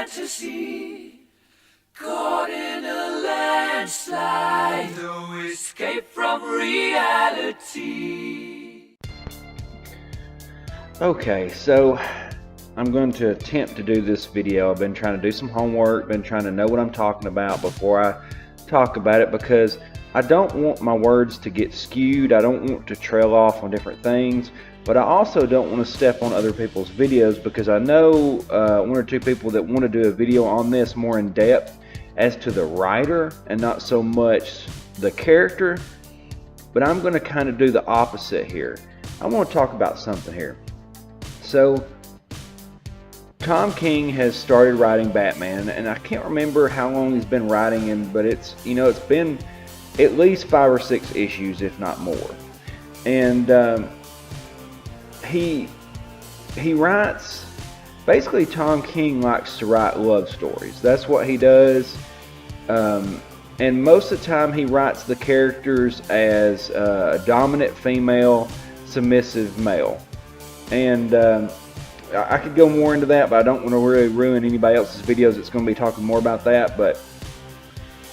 fantasy, caught in a landslide, no escape from reality. Okay, so I'm going to attempt to do this video. I've been trying to do some homework, been trying to know what I'm talking about before I talk about it, because I don't want my words to get skewed. I don't want to trail off on different things, but I also don't want to step on other people's videos, because I know one or two people that want to do a video on this more in depth as to the writer and not so much the character. But I'm going to kind of do the opposite here. I want to talk about something here. So Tom King has started writing Batman, and I can't remember how long he's been writing him, but it's been at least 5 or 6 issues, if not more. And he writes, basically Tom King likes to write love stories. That's what he does. And most of the time he writes the characters as a dominant female, submissive male. And I could go more into that, but I don't want to really ruin anybody else's videos that's going to be talking more about that. But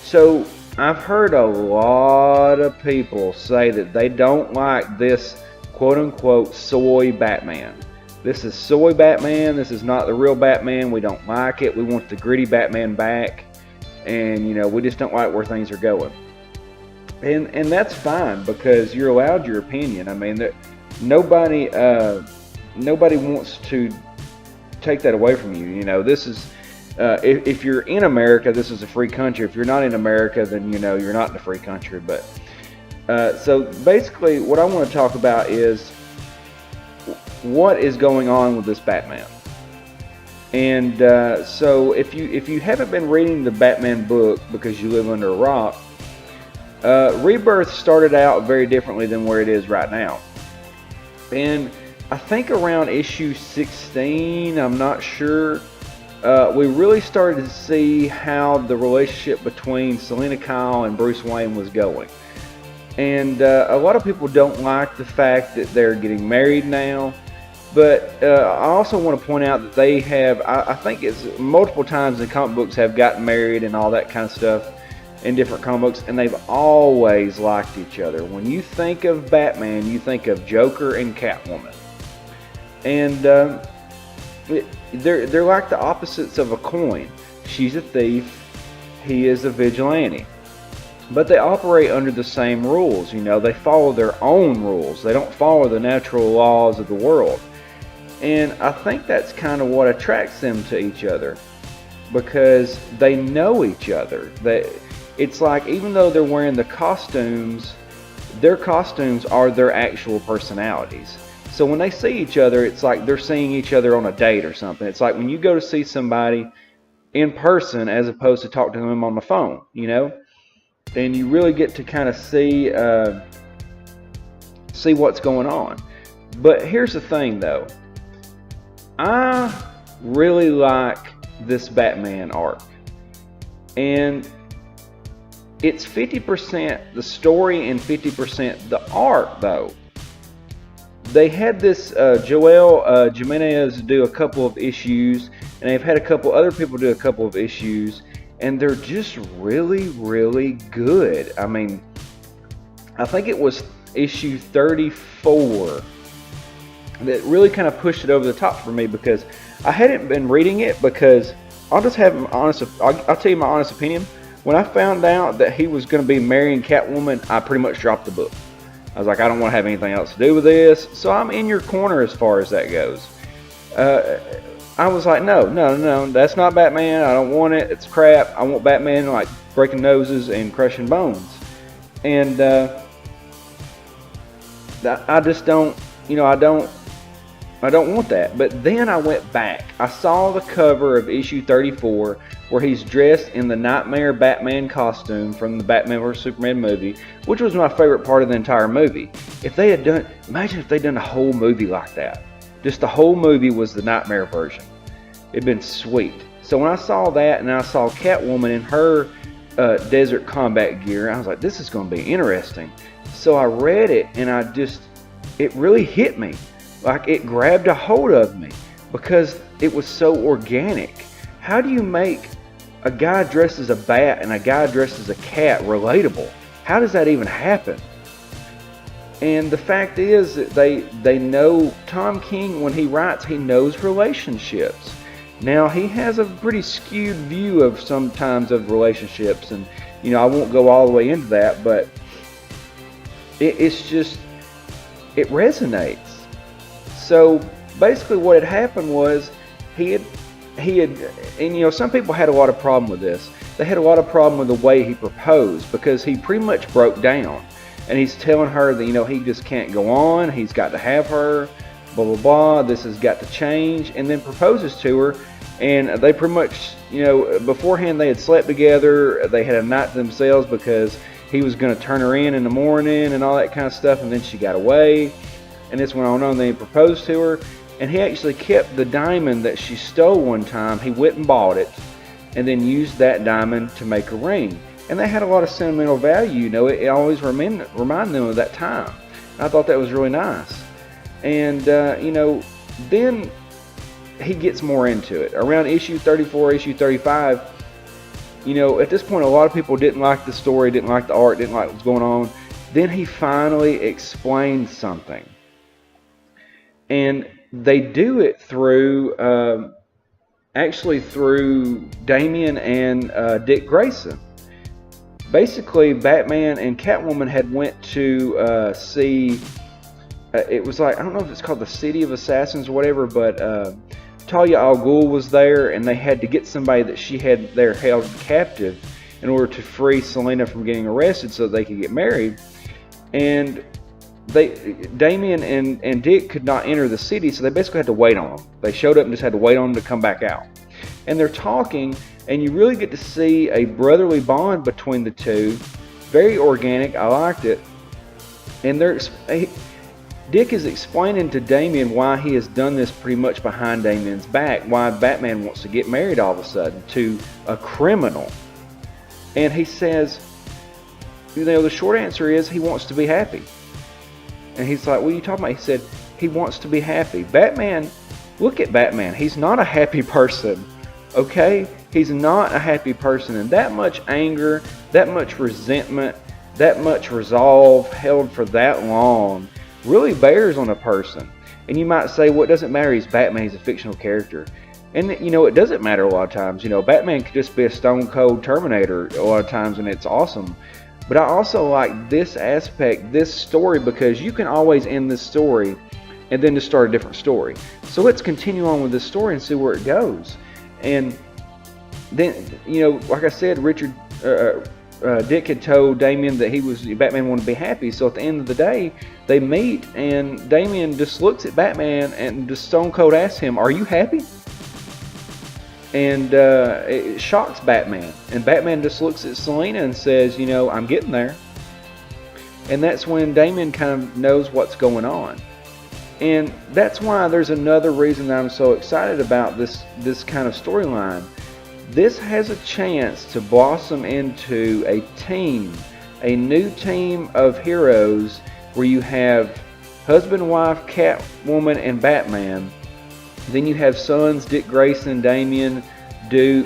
so I've heard a lot of people say that they don't like this quote-unquote soy Batman. This is soy Batman. This is not the real Batman. We don't like it. We want the gritty Batman back, and we just don't like where things are going. And that's fine, because you're allowed your opinion. I mean, nobody wants to take that away from you. This is if you're in America, this is a free country. If you're not in America, then you're not in a free country. But so basically, what I want to talk about is what is going on with this Batman. And so if you haven't been reading the Batman book because you live under a rock, Rebirth started out very differently than where it is right now. And I think around issue 16, I'm not sure, we really started to see how the relationship between Selina Kyle and Bruce Wayne was going. And a lot of people don't like the fact that they're getting married now. But I also want to point out that they have, I think it's multiple times in comic books, have gotten married and all that kind of stuff in different comic books, and they've always liked each other. When you think of Batman, you think of Joker and Catwoman. And they're like the opposites of a coin. She's a thief, he is a vigilante. But they operate under the same rules. They follow their own rules. They don't follow the natural laws of the world. And I think that's kind of what attracts them to each other, because they know each other. It's like, even though they're wearing the costumes, their costumes are their actual personalities. So when they see each other, it's like they're seeing each other on a date or something. It's like when you go to see somebody in person as opposed to talk to them on the phone, and you really get to kind of see what's going on. But here's the thing, though. I really like this Batman arc, and it's 50% the story and 50% the art, though. They had this Joel Jimenez do a couple of issues, and they've had a couple other people do a couple of issues, and they're just really, really good. I mean, I think it was issue 34 that really kind of pushed it over the top for me, because I hadn't been reading it, because I'll just have I'll tell you my honest opinion. When I found out that he was going to be marrying Catwoman, I pretty much dropped the book. I was like, I don't want to have anything else to do with this. So I'm in your corner as far as that goes. I was like, no, that's not Batman. I don't want it. It's crap. I want Batman like breaking noses and crushing bones. And I just don't, I don't want that. But then I went back. I saw the cover of issue 34 where he's dressed in the Nightmare Batman costume from the Batman vs. Superman movie, which was my favorite part of the entire movie. Imagine if they'd done a whole movie like that. Just the whole movie was the Nightmare version. It'd been sweet. So when I saw that, and I saw Catwoman in her desert combat gear, I was like, this is going to be interesting. So I read it, and it really hit me. Like, it grabbed a hold of me, because it was so organic. how do you make a guy dressed as a bat and a guy dressed as a cat relatable? How does that even happen? And the fact is that they know, Tom King, when he writes, he knows relationships. Now, he has a pretty skewed view of sometimes of relationships, and I won't go all the way into that, but it's just, it resonates. So basically what had happened was he had, and some people had a lot of problem with this. They had a lot of problem with the way he proposed, because he pretty much broke down. And he's telling her that, he just can't go on. He's got to have her, blah, blah, blah. This has got to change. And then proposes to her. And they pretty much, beforehand they had slept together. They had a night to themselves because he was going to turn her in the morning and all that kind of stuff. And then she got away. And this went on and then he proposed to her. And he actually kept the diamond that she stole one time. He went and bought it and then used that diamond to make a ring. And they had a lot of sentimental value, it always reminded them of that time. And I thought that was really nice. And, then he gets more into it. Around issue 34, issue 35, at this point a lot of people didn't like the story, didn't like the art, didn't like what was going on. Then he finally explains something. And they do it through, through Damian and Dick Grayson. Basically, Batman and Catwoman had went to see, it was like, I don't know if it's called the City of Assassins or whatever, but Talia al Ghul was there, and they had to get somebody that she had there held captive in order to free Selena from getting arrested so they could get married. And Damian and Dick could not enter the city, so they basically had to wait on them. They showed up and just had to wait on them to come back out. And they're talking, and you really get to see a brotherly bond between the two. Very organic. I liked it. And Dick is explaining to Damian why he has done this pretty much behind Damian's back, why Batman wants to get married all of a sudden to a criminal. And he says, the short answer is he wants to be happy. And he's like, what are you talking about? He said, he wants to be happy. Batman, look at Batman. He's not a happy person. Okay? He's not a happy person. And that much anger, that much resentment, that much resolve held for that long really bears on a person. And you might say, well, it doesn't matter. He's Batman. He's a fictional character. And, it doesn't matter a lot of times. Batman could just be a stone cold Terminator a lot of times, and it's awesome. But I also like this aspect, this story, because you can always end this story and then just start a different story. So let's continue on with this story and see where it goes. And then, like I said, Dick had told Damian that Batman wanted to be happy. So at the end of the day, they meet, and Damian just looks at Batman and just stone cold asks him, "Are you happy?" And it shocks Batman. And Batman just looks at Selena and says, I'm getting there. And that's when Damian kind of knows what's going on. And that's why there's another reason that I'm so excited about this kind of storyline. This has a chance to blossom into a team, a new team of heroes where you have husband, wife, Catwoman, and Batman. Then you have sons, Dick Grayson, Damian, Duke,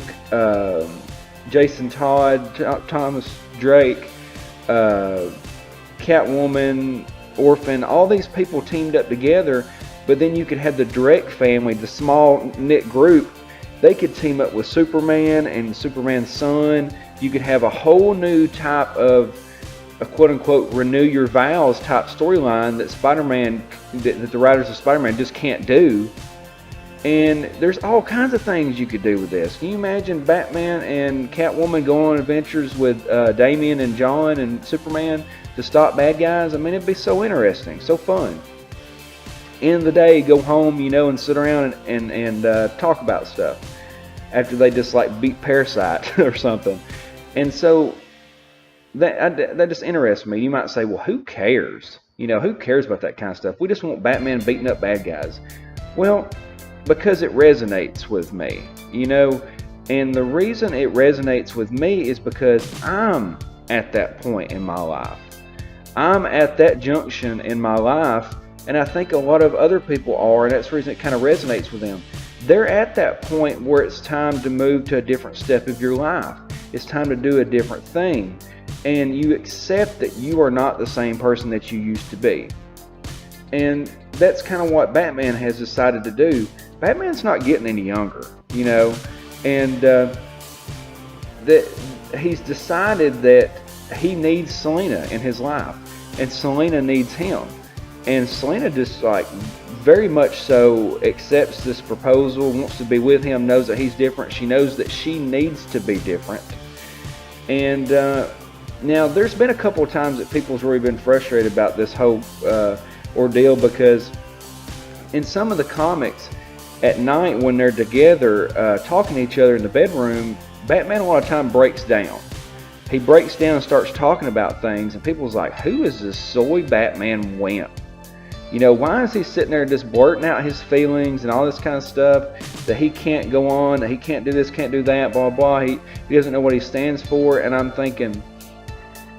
Jason Todd, Thomas Drake, Catwoman, Orphan, all these people teamed up together. But then you could have the Drake family, the small knit group. They could team up with Superman and Superman's son. You could have a whole new type of a quote-unquote renew your vows type storyline that Spider-Man, that the writers of Spider-Man just can't do. And there's all kinds of things you could do with this. Can you imagine Batman and Catwoman going on adventures with Damian and John and Superman to stop bad guys? I mean, it'd be so interesting, so fun. End of the day, go home, and sit around and talk about stuff after they just like beat Parasite or something. And so that just interests me. You might say, well, who cares? Who cares about that kind of stuff? We just want Batman beating up bad guys. Well, because it resonates with me, and the reason it resonates with me is because I'm at that point in my life. I'm at that junction in my life, and I think a lot of other people are, and that's the reason it kind of resonates with them. they're at that point where it's time to move to a different step of your life. It's time to do a different thing. And you accept that you are not the same person that you used to be. And that's kind of what Batman has decided to do. Batman's not getting any younger, you know, and that he's decided that he needs Selena in his life, and Selena needs him. And Selena just like very much so accepts this proposal, wants to be with him, knows that he's different. She knows that she needs to be different. And now there's been a couple of times that people's really been frustrated about this whole ordeal, because in some of the comics at night when they're together talking to each other in the bedroom, Batman a lot of time breaks down. He breaks down and starts talking about things, and people's like, who is this soy Batman wimp? You know, why is he sitting there just blurting out his feelings and all this kind of stuff, that he can't go on, that he can't do this, can't do that, blah, blah. He doesn't know what he stands for. And I'm thinking,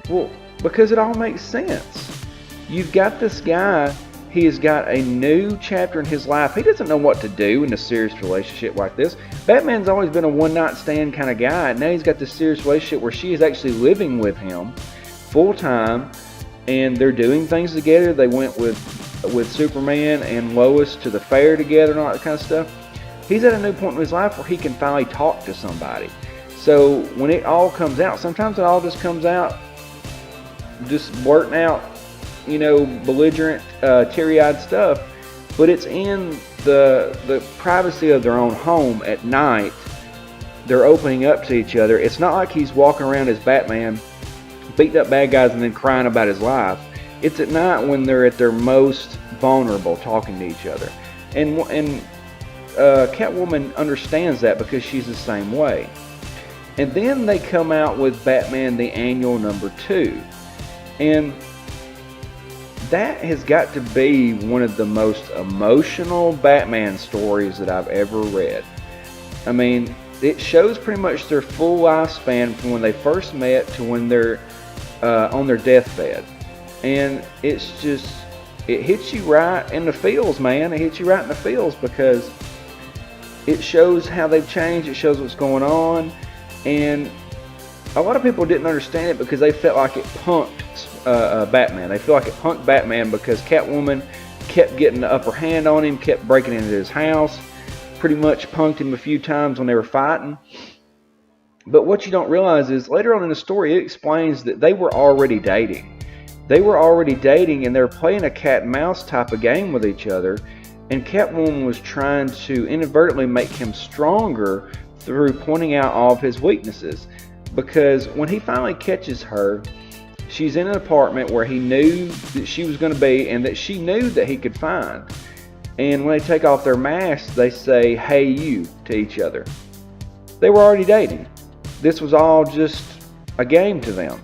well, because it all makes sense. You've got this guy, he has got a new chapter in his life. He doesn't know what to do in a serious relationship like this. Batman's always been a one-night stand kind of guy, and now he's got this serious relationship where she is actually living with him full-time, and they're doing things together. They went with Superman and Lois to the fair together and all that kind of stuff. He's at a new point in his life where he can finally talk to somebody. So when it all comes out, sometimes it all just comes out just blurting out, you know, belligerent, teary-eyed stuff, but it's in the privacy of their own home at night. They're opening up to each other. It's not like he's walking around as Batman, beating up bad guys and then crying about his life. It's at night when they're at their most vulnerable, talking to each other. And Catwoman understands that because she's the same way. And then they come out with Batman the Annual #2. And that has got to be one of the most emotional Batman stories that I've ever read. I mean, it shows pretty much their full lifespan from when they first met to when they're on their deathbed. And it's just, it hits you right in the feels, man. It hits you right in the feels because it shows how they've changed. It shows what's going on. And a lot of people didn't understand it because they felt like it punked Batman. They feel like it punked Batman because Catwoman kept getting the upper hand on him, kept breaking into his house, pretty much punked him a few times when they were fighting. But what you don't realize is later on in the story, it explains that they were already dating. They were already dating, and they were playing a cat and mouse type of game with each other, and Catwoman was trying to inadvertently make him stronger through pointing out all of his weaknesses. Because when he finally catches her, she's in an apartment where he knew that she was going to be and that she knew that he could find. And when they take off their masks, they say, "Hey you," to each other. They were already dating. This was all just a game to them.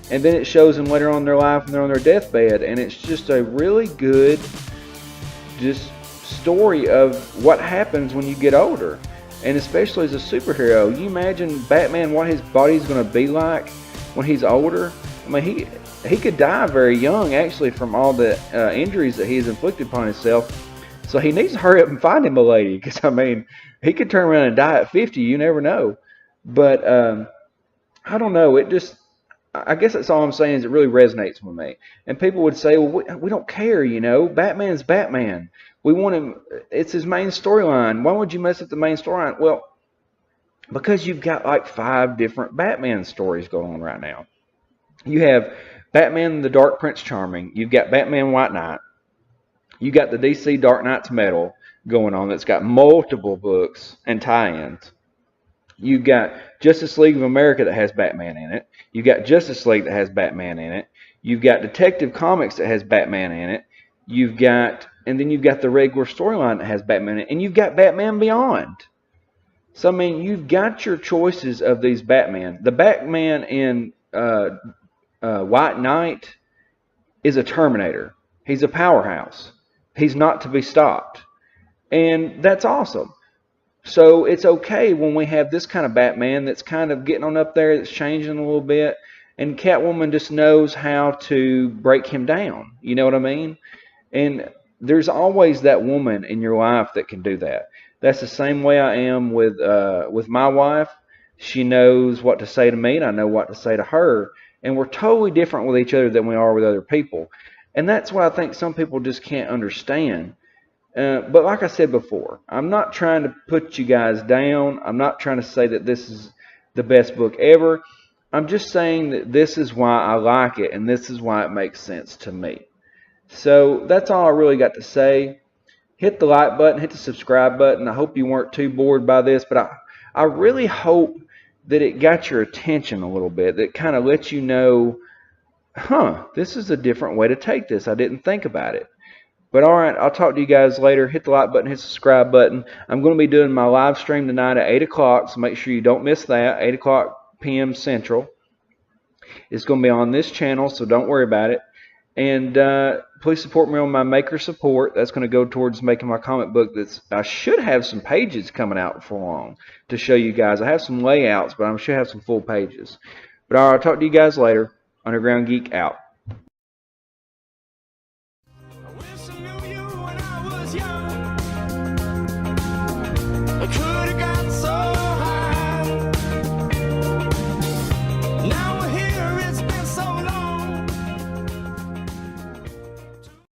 And then it shows them later on in their life when they're on their deathbed, and it's just a really good just story of what happens when you get older. And especially as a superhero, you imagine Batman, what his body's going to be like when he's older. I mean, he could die very young, actually, from all the injuries that he's inflicted upon himself. So he needs to hurry up and find him a lady, because, I mean, he could turn around and die at 50. You never know. But I don't know. It just, I guess that's all I'm saying is it really resonates with me. And people would say, well, we don't care, you know. Batman's Batman. We want him. It's his main storyline. Why would you mess up the main storyline? Well, because you've got like 5 different Batman stories going on right now. You have Batman the Dark Prince Charming. You've got Batman White Knight. You got the DC Dark Knight's Metal going on that's got multiple books and tie-ins. You've got Justice League of America that has Batman in it. You've got Justice League that has Batman in it. You've got Detective Comics that has Batman in it. And then you've got the regular storyline that has Batman in it. And you've got Batman Beyond. So, I mean, you've got your choices of these Batman. The Batman in White Knight is a Terminator. He's a powerhouse. He's not to be stopped. And that's awesome. So it's okay when we have this kind of Batman that's kind of getting on up there, that's changing a little bit, and Catwoman just knows how to break him down. You know what I mean? And there's always that woman in your life that can do that. That's the same way I am with my wife. She knows what to say to me, and I know what to say to her, and we're totally different with each other than we are with other people. And that's what I think some people just can't understand. But like I said before, I'm not trying to put you guys down. I'm not trying to say that this is the best book ever. I'm just saying that this is why I like it, and this is why it makes sense to me. So that's all I really got to say. Hit the like button, hit the subscribe button. I hope you weren't too bored by this, but I really hope that it got your attention a little bit, that kind of lets you know, this is a different way to take this. I didn't think about it. But all right, I'll talk to you guys later. Hit the like button, hit the subscribe button. I'm going to be doing my live stream tonight at 8 o'clock, so make sure you don't miss that, 8 o'clock p.m. Central. It's going to be on this channel, so don't worry about it. And please support me on my maker support. That's going to go towards making my comic book. I should have some pages coming out before long to show you guys. I have some layouts, but I should have some full pages. But all right, I'll talk to you guys later. Underground Geek out. I wish I knew you when I was young.